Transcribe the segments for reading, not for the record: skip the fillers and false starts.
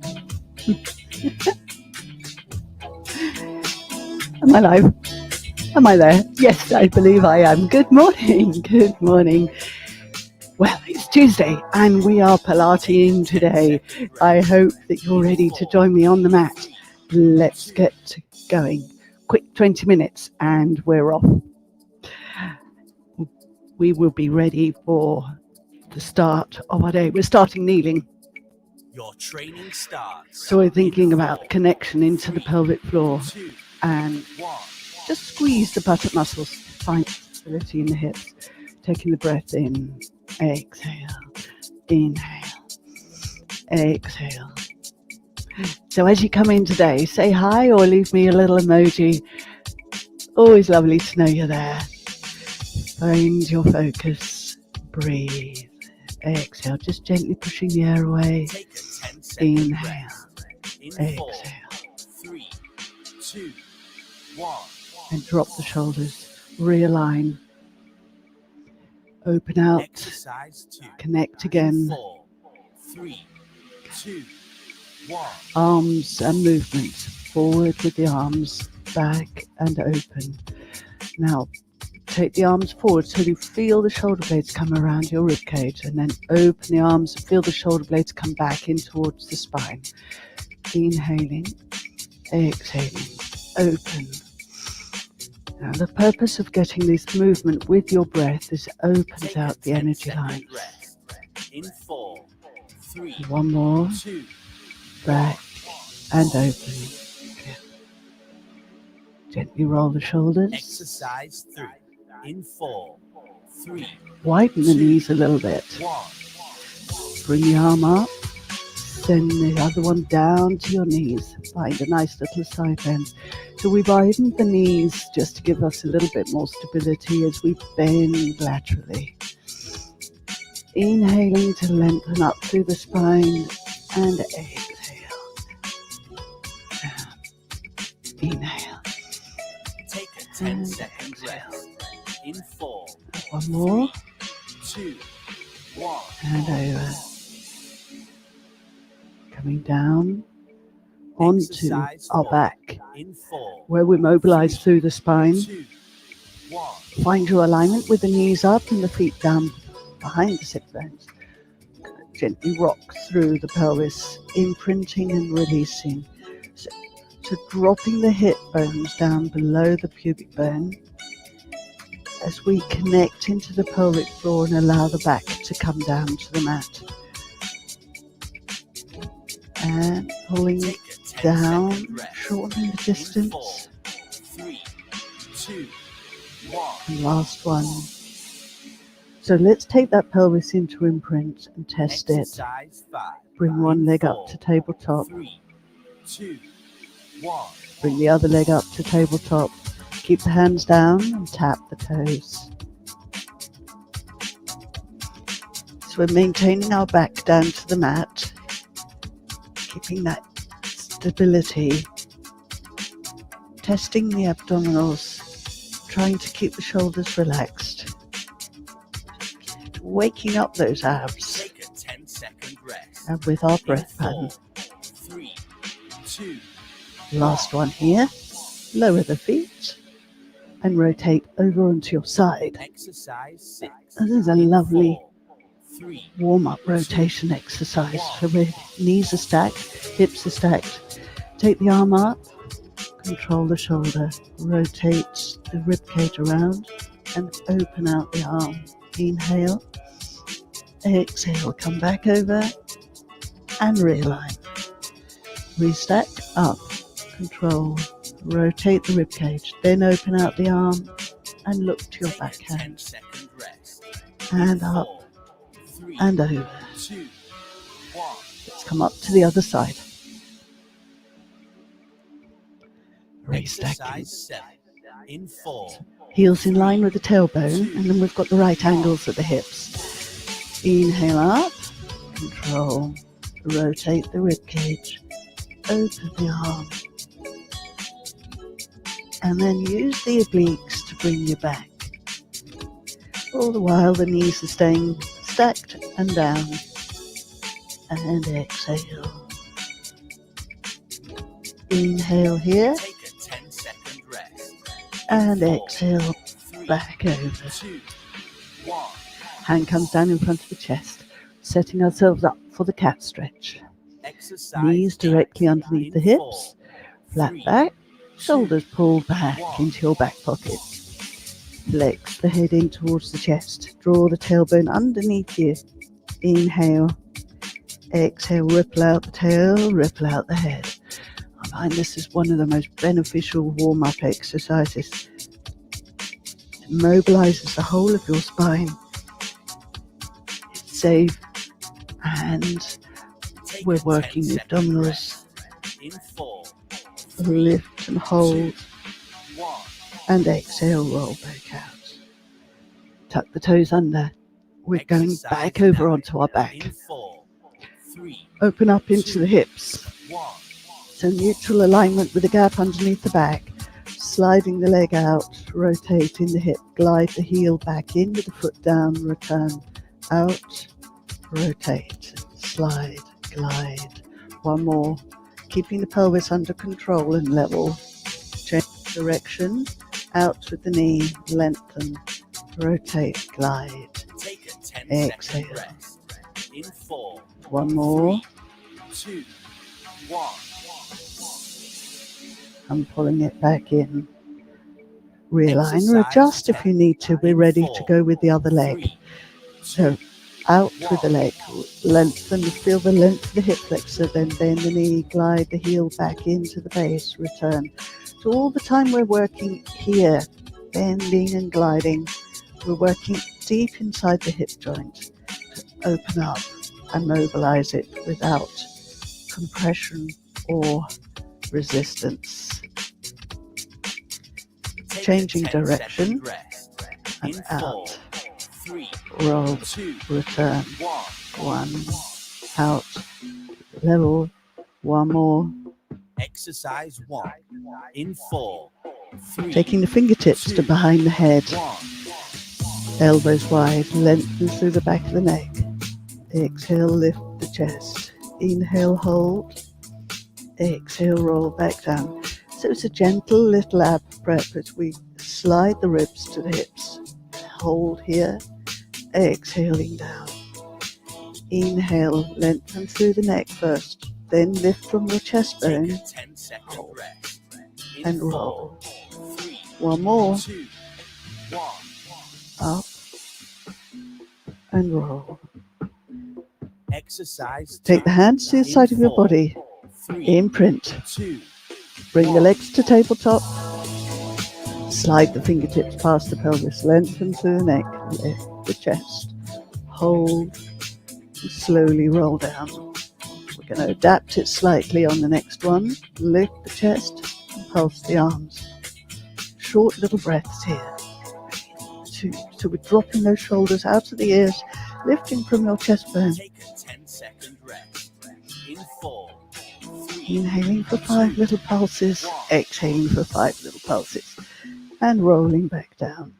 Am I live? Am I there? Yes, I believe I am. Good morning. Good morning. Well, it's Tuesday and we are Pilates today. I hope that you're ready to join me on the mat. Let's get going. Quick 20 minutes and we're off. We will be ready for the start of our day. We're starting kneeling. Your training starts. So we're thinking about connection into the pelvic floor and just squeeze the buttock muscles, find stability in the hips. Taking the breath in, exhale, inhale, exhale. So as you come in today, say hi or leave me a little emoji. Always lovely to know you're there. Find your focus, breathe, exhale, just gently pushing the air away. Inhale, exhale. 3, 2, 1. And drop the shoulders, realign, open out, Exercise 2. Connect again. 4, 3, 2, 1. Arms and movement, forward with the arms, back and open. Now, take the arms forward so you feel the shoulder blades come around your rib cage, and then open the arms and feel the shoulder blades come back in towards the spine. Inhaling, exhaling, open. Now, the purpose of getting this movement with your breath is it opens out the energy lines. In 4, 3, One more, 2, back and open. Gently roll the shoulders. Exercise 3. In 4, 3, Widen the knees a little bit. 1. Bring the arm up. Send the other one down to your knees. Find a nice little side bend. So we widen the knees just to give us a little bit more stability as we bend laterally. Inhaling to lengthen up through the spine and exhale. Inhale. Take a 10-second rest. In 4, One more. 2, 1. And over. Coming down onto our back, In 4, where we mobilize through the spine. 2, 1. Find your alignment with the knees up and the feet down behind the sit bones. Gently rock through the pelvis, imprinting and releasing. So dropping the hip bones down below the pubic bone as we connect into the pelvic floor and allow the back to come down to the mat. And pulling down, shortening the distance. 3, 2, 1. And last one. So let's take that pelvis into imprint and test it. Exercise 5. Bring one leg up to tabletop. 3, 2, 1. Bring the other leg up to tabletop. Keep the hands down and tap the toes. So we're maintaining our back down to the mat. Keeping that stability. Testing the abdominals. Trying to keep the shoulders relaxed. Waking up those abs. Take a 10-second rest. And with our breath pattern. 3, 2, Last one here. Lower the feet and rotate over onto your side. Exercise 6. This is a lovely 3, warm-up rotation exercise. So where knees are stacked, hips are stacked. Take the arm up, control the shoulder, rotate the rib cage around and open out the arm. Inhale, exhale, come back over and realign. Restack up, control, rotate the rib cage, then open out the arm and look to your backhand. 10-second rest. And up 3, and over. 2, 1. Let's come up to the other side. Restacking. Exercise 7. In 4, Heels in line with the tailbone, and then we've got the right angles at the hips. Inhale up, control, rotate the rib cage, open the arm, and then use the obliques to bring you back. All the while the knees are staying stacked and down. And exhale. Inhale here Take a 10-second rest. and Four, exhale three, back over. 2, 1. Hand comes down in front of the chest, setting ourselves up for the cat stretch. Exercise Knees directly underneath the hips, flat back, shoulders pulled back into your back pockets. Flex the head in towards the chest. Draw the tailbone underneath you. Inhale. Exhale, ripple out the tail, ripple out the head. I find this is one of the most beneficial warm-up exercises. It mobilizes the whole of your spine. It's safe, and we're working the abdominals. In 4, Lift and hold, 1. and exhale, roll back out. Tuck the toes under. We're going back over onto our back. In 4, 3, Open up into the hips. 1. So neutral alignment with the gap underneath the back. Sliding the leg out, rotate in the hip, glide the heel back in with the foot down, return out, rotate, slide, glide. One more, keeping the pelvis under control and level. Change direction, out with the knee, lengthen, rotate, glide. Take a 10-second Exhale. rest. In 4, One more. 3, 2, 1. I'm pulling it back in. Realign or adjust if you need to. We're ready to go with the other leg. So out with the leg, lengthen, feel the length of the hip flexor, then bend the knee, glide the heel back into the base, return. So all the time we're working here, bending and gliding, we're working deep inside the hip joint to open up and mobilize it without compression or resistance. Changing direction and out, roll, return, 1, out, level, one more. Exercise 1. In 4, 3, Taking the fingertips to behind the head, 1. elbows wide, lengthen through the back of the neck. Exhale, lift the chest. Inhale, hold. Exhale, roll back down. So it's a gentle little ab breath as we slide the ribs to the hips. Hold here. Exhaling down. Inhale, lengthen through the neck first. Then lift from your chest bone. Take a 10-second Hold. rest. In And 4, roll. 3, One more. 2, 1. Up. And roll. Exercise 2. Take the hands to the side of your body. 3, Imprint. 2, Bring the legs to tabletop. Slide the fingertips past the pelvis. Lengthen through the neck. Lift the chest. Hold. And slowly roll down. We're going to adapt it slightly on the next one. Lift the chest and pulse the arms. Short little breaths here. 2. So we're dropping those shoulders out of the ears, lifting from your chest bone. Take a 10-second rest. In 4, 3, Inhaling for 5 little pulses, exhaling for 5 little pulses, and rolling back down.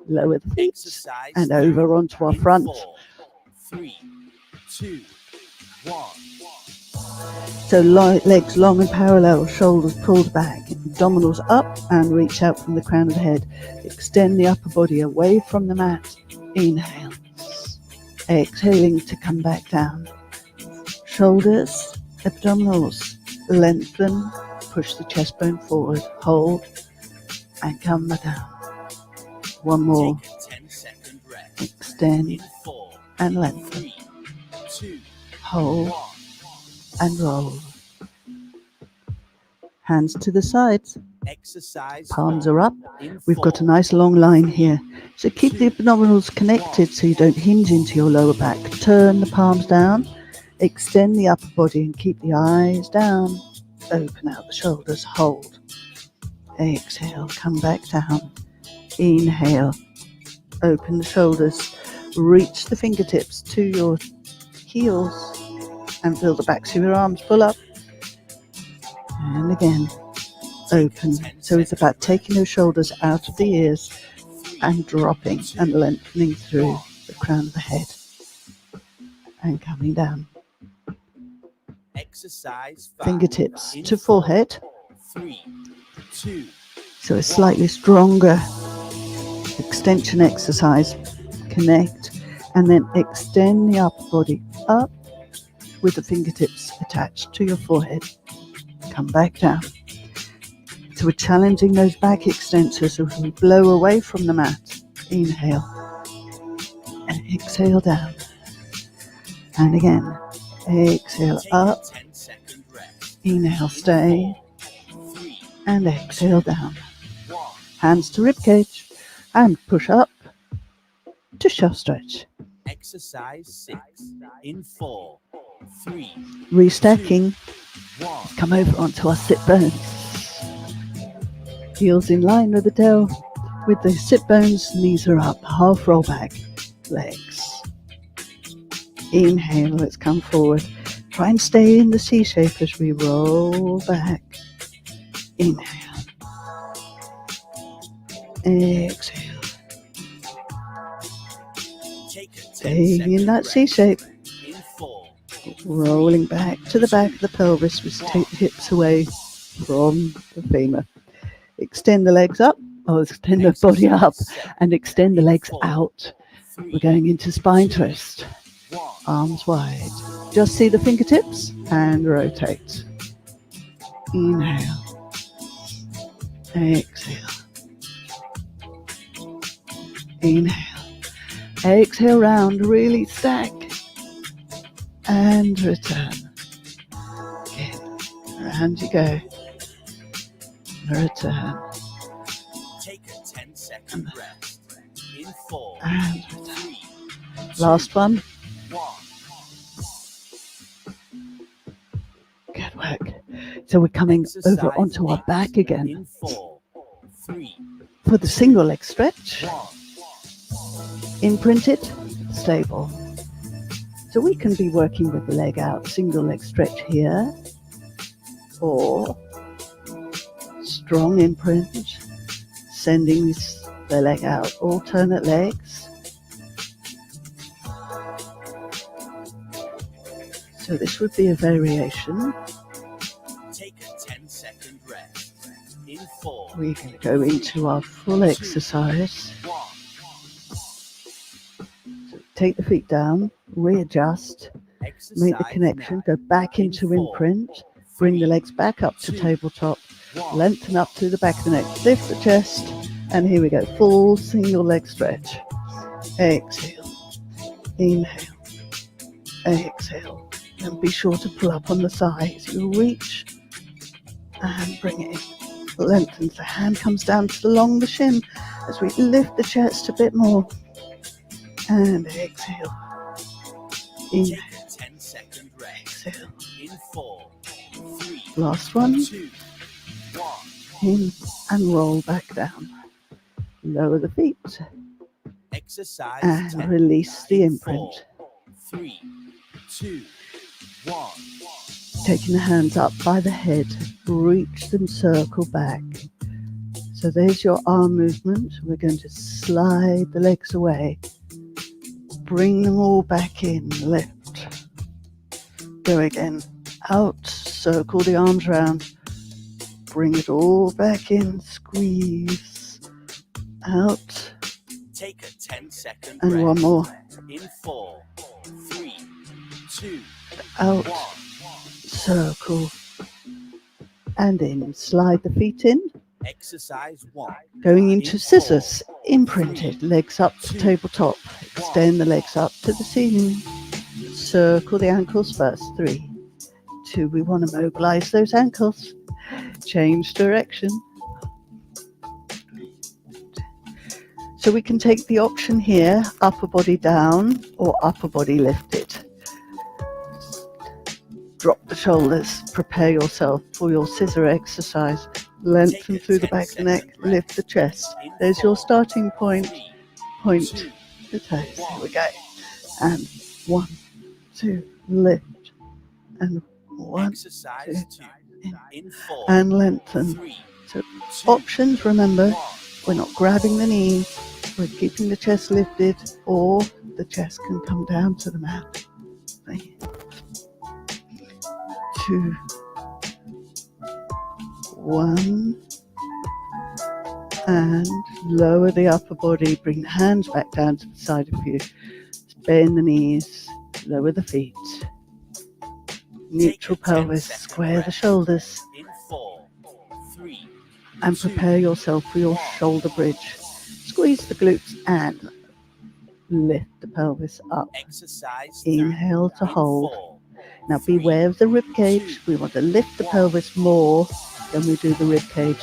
Lower the feet exercise and 3. over onto our In front. 4, 3, 2, 1. So legs long and parallel, shoulders pulled back, abdominals up and reach out from the crown of the head. Extend the upper body away from the mat. Inhale. Exhaling to come back down. Shoulders, abdominals, lengthen, push the chest bone forward, hold, and come back down. One more. Take a 10-second rest. Extend In 4, and lengthen. 3, 2, Hold 1. and roll. Hands to the sides. Exercise Palms 4. are up. In We've got a 4, nice long line here. So keep the abdominals connected so you don't hinge into your lower back. Turn the palms down. Extend the upper body and keep the eyes down. Open out the shoulders. Hold. Exhale. Come back down. Inhale. Open the shoulders. Reach the fingertips to your heels and feel the backs of your arms pull up. And again. Open. So it's about taking those shoulders out of the ears and dropping and lengthening through the crown of the head and coming down. Exercise 5. Fingertips In to 4, forehead. 3, 2. So a slightly stronger extension exercise. Connect and then extend the upper body up with the fingertips attached to your forehead. Come back down. So we're challenging those back extensors as we blow away from the mat. Inhale and exhale down. And again, exhale up. 10-second rest. Inhale, stay. 4, 3, And exhale down. 1. Hands to ribcage and push up to shelf stretch. Exercise 6. In 4, 3, Restacking. 1. Come over onto our sit bones. Heels in line with the tail. With the sit bones, knees are up. Half roll back. Legs. Inhale, let's come forward. Try and stay in the C shape as we roll back. Inhale. Exhale. Staying in that C shape. In 4, Rolling back to the back of the pelvis. We take the hips away from the femur. Extend the legs up. Extend the body up and extend the legs out. We're going into spine twist. Arms wide. Just see the fingertips and rotate. Inhale. Exhale. Inhale. Exhale round. Really stack. And return. Again. Round you go. Return. take a 10-second rest. In 4, And 3, last one. 1. Good work. So we're coming over onto our back again In 4, 3, for the single leg stretch. 1. Imprinted, stable. So we can be working with the leg out, single leg stretch here, or strong imprint, sending the leg out, alternate legs. So this would be a variation. Take a 10-second rest. In 4, We're going to go into our full exercise. 1. So take the feet down, readjust, make the connection, go back into imprint, bring the legs back up to tabletop, lengthen up to the back of the neck, lift the chest, and here we go, full single leg stretch. Exhale, inhale, exhale, and be sure to pull up on the sides. You reach and bring it in, lengthens, the hand comes down to along the shin as we lift the chest a bit more, and exhale, inhale, Take a 10-second rest. exhale, In 4, 3, last one, 2, 1. in and roll back down. Lower the feet Exercise and 10. release the In imprint. 4, 3, 2, 1. Taking the hands up by the head, reach them, circle back. So there's your arm movement. We're going to slide the legs away. Bring them all back in, lift. Go again, out, circle the arms round. Bring it all back in, squeeze, out, Take a 10-second and rest. one more, In 4, 3, 2, out, 1. circle, and in. Slide the feet in. Exercise 1. Going into In scissors, 4, imprinted, legs up to 2, tabletop, extend the legs up to the ceiling, circle the ankles first, 3, 2, we want to mobilize those ankles, change direction. So we can take the option here, upper body down or upper body lifted. Drop the shoulders, prepare yourself for your scissor exercise. Lengthen through the back of the neck, lift the chest. There's your starting point. Point the toes. Here we go. And 1, 2, lift. And 1, Exercise 2. In 4, and lengthen. 3, So 2, options, remember, 1. we're not grabbing the knees, we're keeping the chest lifted, or the chest can come down to the mat. 2, 1, and lower the upper body. Bring the hands back down to the side of you. Bend the knees, lower the feet. Neutral pelvis, square the shoulders. In 4, 3, And prepare yourself for your shoulder bridge. Squeeze the glutes and lift the pelvis up. exercise. Inhale to In hold. 4, Now beware of the rib cage. We want to lift the pelvis more than we do the rib cage.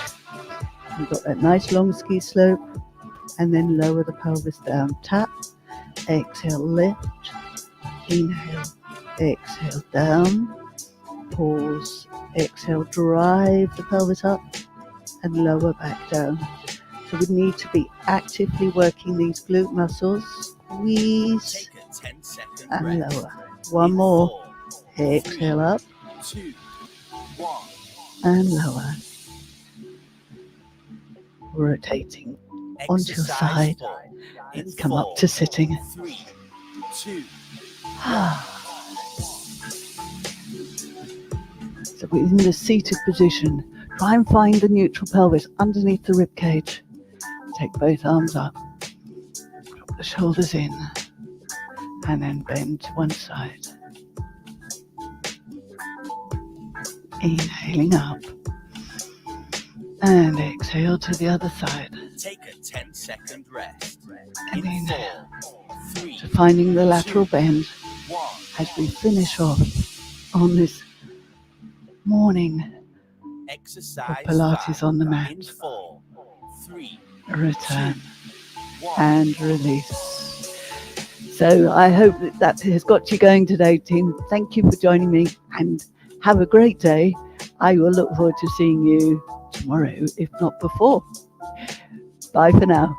You've got that nice long ski slope, and then lower the pelvis down. Tap, exhale, lift, inhale, exhale, down, pause, exhale, drive the pelvis up and lower back down. So we need to be actively working these glute muscles. Squeeze take a 10-second and rest. lower. One In more. 4, Exhale up 2, 1. and lower. Rotating onto your side. Let's come up to sitting. 3, 2. So we're in the seated position. Try and find the neutral pelvis underneath the rib cage. Take both arms up. Drop the shoulders in. And then bend to one side. Inhaling up. And exhale to the other side. Take a 10-second rest. And In inhale. 4, 3, So finding the lateral bend 1. as we finish off on this morning Exercise. of Pilates on the mat. In 4, 3, Return 1. and release. So I hope that has got you going today, team. Thank you for joining me and have a great day. I will look forward to seeing you tomorrow, if not before. Bye for now.